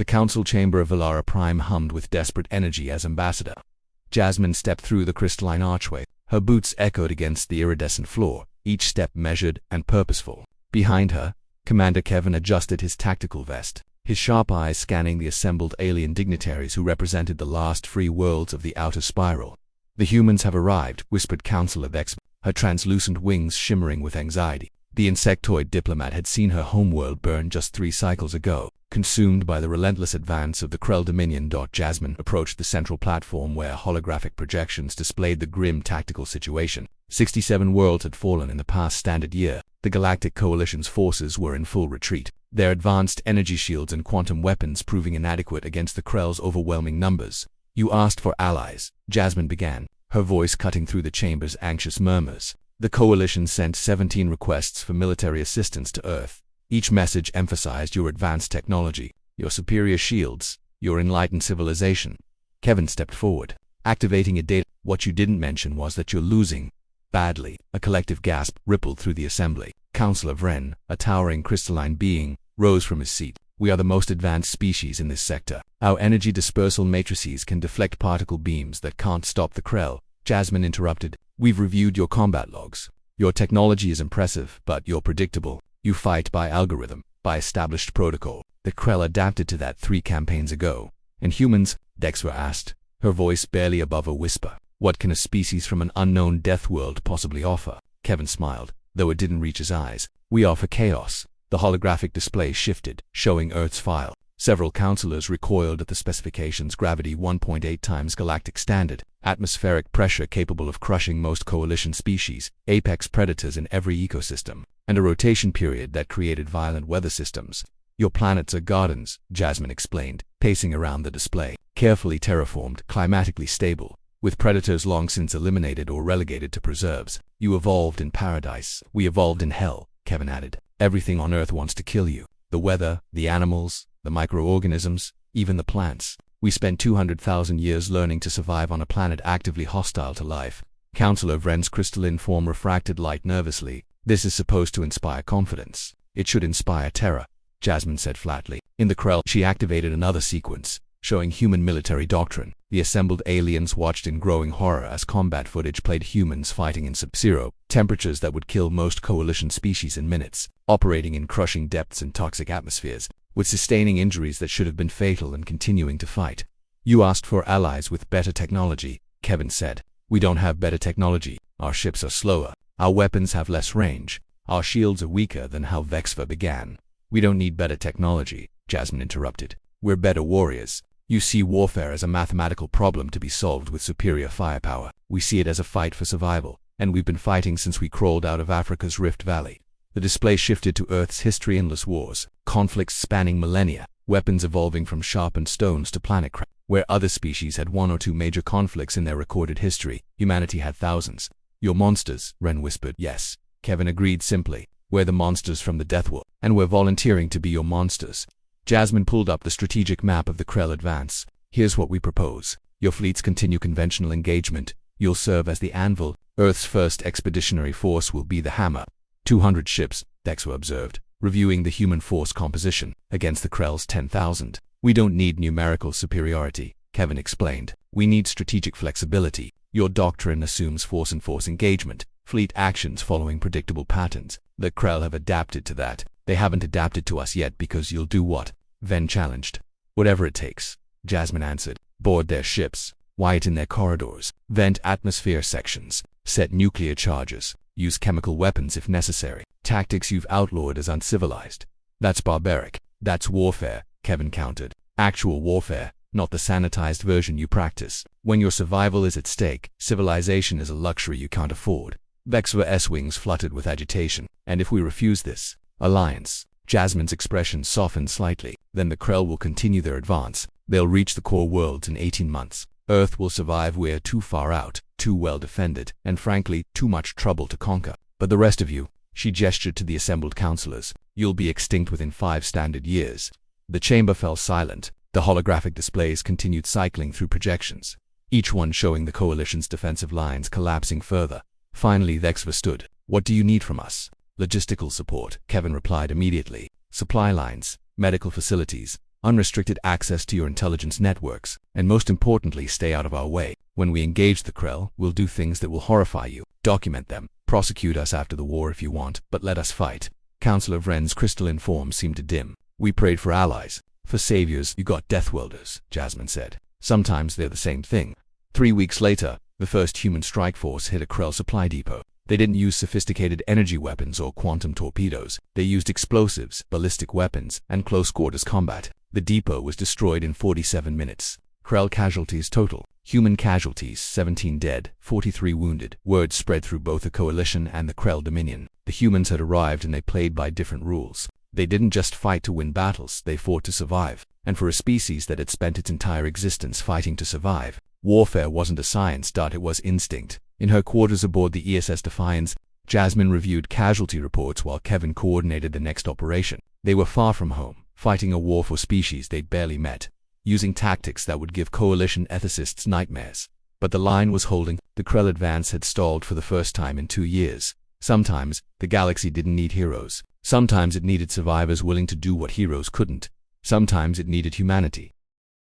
The council chamber of Valara Prime hummed with desperate energy as ambassador. Jasmine stepped through the crystalline archway. Her boots echoed against the iridescent floor, each step measured and purposeful. Behind her, Commander Kevin adjusted his tactical vest, his sharp eyes scanning the assembled alien dignitaries who represented the last free worlds of the outer spiral. "The humans have arrived," whispered Counselor Vex, her translucent wings shimmering with anxiety. The insectoid diplomat had seen her homeworld burn just 3 cycles ago, consumed by the relentless advance of the Krell Dominion. Jasmine approached the central platform where holographic projections displayed the grim tactical situation. 67 worlds had fallen in the past standard year. The Galactic Coalition's forces were in full retreat, their advanced energy shields and quantum weapons proving inadequate against the Krell's overwhelming numbers. "You asked for allies," Jasmine began, her voice cutting through the chamber's anxious murmurs. "The Coalition sent 17 requests for military assistance to Earth. Each message emphasized your advanced technology, your superior shields, your enlightened civilization." Kevin stepped forward, activating a data. "What you didn't mention was that you're losing badly." A collective gasp rippled through the assembly. Counselor Vren, a towering crystalline being, rose from his seat. "We are the most advanced species in this sector. Our energy dispersal matrices can deflect particle beams that can't stop the Krell." Jasmine interrupted. "We've reviewed your combat logs. Your technology is impressive, but you're predictable. You fight by algorithm, by established protocol. The Krell adapted to that 3 campaigns ago. And humans?" Dexter asked, her voice barely above a whisper. "What can a species from an unknown Deathworld possibly offer?" Kevin smiled, though it didn't reach his eyes. "We offer chaos." The holographic display shifted, showing Earth's file. Several counselors recoiled at the specifications: gravity 1.8 times galactic standard, atmospheric pressure capable of crushing most coalition species, apex predators in every ecosystem, and a rotation period that created violent weather systems. "Your planets are gardens," Jasmine explained, pacing around the display. "Carefully terraformed, climatically stable, with predators long since eliminated or relegated to preserves. You evolved in paradise. We evolved in hell," Kevin added. "Everything on Earth wants to kill you. The weather, the animals, the microorganisms, even the plants. We spent 200,000 years learning to survive on a planet actively hostile to life." Counselor Vren's crystalline form refracted light nervously. "This is supposed to inspire confidence. It should inspire terror," Jasmine said flatly. In the Krell, she activated another sequence, showing human military doctrine. The assembled aliens watched in growing horror as combat footage played humans fighting in sub-zero temperatures that would kill most coalition species in minutes, operating in crushing depths and toxic atmospheres, with sustaining injuries that should have been fatal and continuing to fight. "You asked for allies with better technology," Kevin said. "We don't have better technology. Our ships are slower. Our weapons have less range. Our shields are weaker than how Vexva began." "We don't need better technology," Jasmine interrupted. "We're better warriors. You see warfare as a mathematical problem to be solved with superior firepower. We see it as a fight for survival, and we've been fighting since we crawled out of Africa's Rift Valley." The display shifted to Earth's history: endless wars, conflicts spanning millennia, weapons evolving from sharpened stones to planet craft. Where other species had 1 or 2 major conflicts in their recorded history, humanity had thousands. "You're monsters," Wren whispered. "Yes," Kevin agreed simply. "We're the monsters from the Deathworld, and we're volunteering to be your monsters." Jasmine pulled up the strategic map of the Krell advance. "Here's what we propose. Your fleets continue conventional engagement. You'll serve as the anvil. Earth's first expeditionary force will be the hammer. 200 ships," Dexter observed, reviewing the human force composition, "against the Krell's 10,000. "We don't need numerical superiority," Kevin explained. "We need strategic flexibility. Your doctrine assumes force-and-force engagement, fleet actions following predictable patterns. The Krell have adapted to that. They haven't adapted to us yet because you'll do what?" Ven challenged. "Whatever it takes," Jasmine answered. "Board their ships, widen their corridors, vent atmosphere sections, set nuclear charges, use chemical weapons if necessary. Tactics you've outlawed as uncivilized." "That's barbaric. That's warfare," Kevin countered. "Actual warfare, not the sanitized version you practice. When your survival is at stake, civilization is a luxury you can't afford." Vexva S-wings fluttered with agitation. "And if we refuse this alliance?" Jasmine's expression softened slightly. "Then the Krell will continue their advance. They'll reach the core worlds in 18 months. Earth will survive. We're too far out, too well defended, and frankly, too much trouble to conquer. But the rest of you," she gestured to the assembled counselors, "you'll be extinct within 5 standard years." The chamber fell silent. The holographic displays continued cycling through projections, each one showing the Coalition's defensive lines collapsing further. Finally, Vexva stood. "What do you need from us?" "Logistical support," Kevin replied immediately. "Supply lines, medical facilities, unrestricted access to your intelligence networks, and most importantly, stay out of our way. When we engage the Krell, we'll do things that will horrify you. Document them. Prosecute us after the war if you want, but let us fight. Counselor Vren's crystalline form seemed to dim. We prayed for allies. For saviors, you got Deathworlders, Jasmine said. Sometimes they're the same thing. 3 weeks later, the first human strike force hit a Krell supply depot. They didn't use sophisticated energy weapons or quantum torpedoes. They used explosives, ballistic weapons, and close-quarters combat. The depot was destroyed in 47 minutes. Krell casualties total. Human casualties, 17 dead, 43 wounded. Word spread through both the Coalition and the Krell Dominion. The humans had arrived and they played by different rules. They didn't just fight to win battles, they fought to survive. And for a species that had spent its entire existence fighting to survive, warfare wasn't a science, it was instinct. In her quarters aboard the ESS Defiance, Jasmine reviewed casualty reports while Kevin coordinated the next operation. They were far from home, fighting a war for species they'd barely met, using tactics that would give Coalition ethicists nightmares. But the line was holding. The Krell advance had stalled for the first time in 2 years. Sometimes, the galaxy didn't need heroes. Sometimes it needed survivors willing to do what heroes couldn't. Sometimes it needed humanity.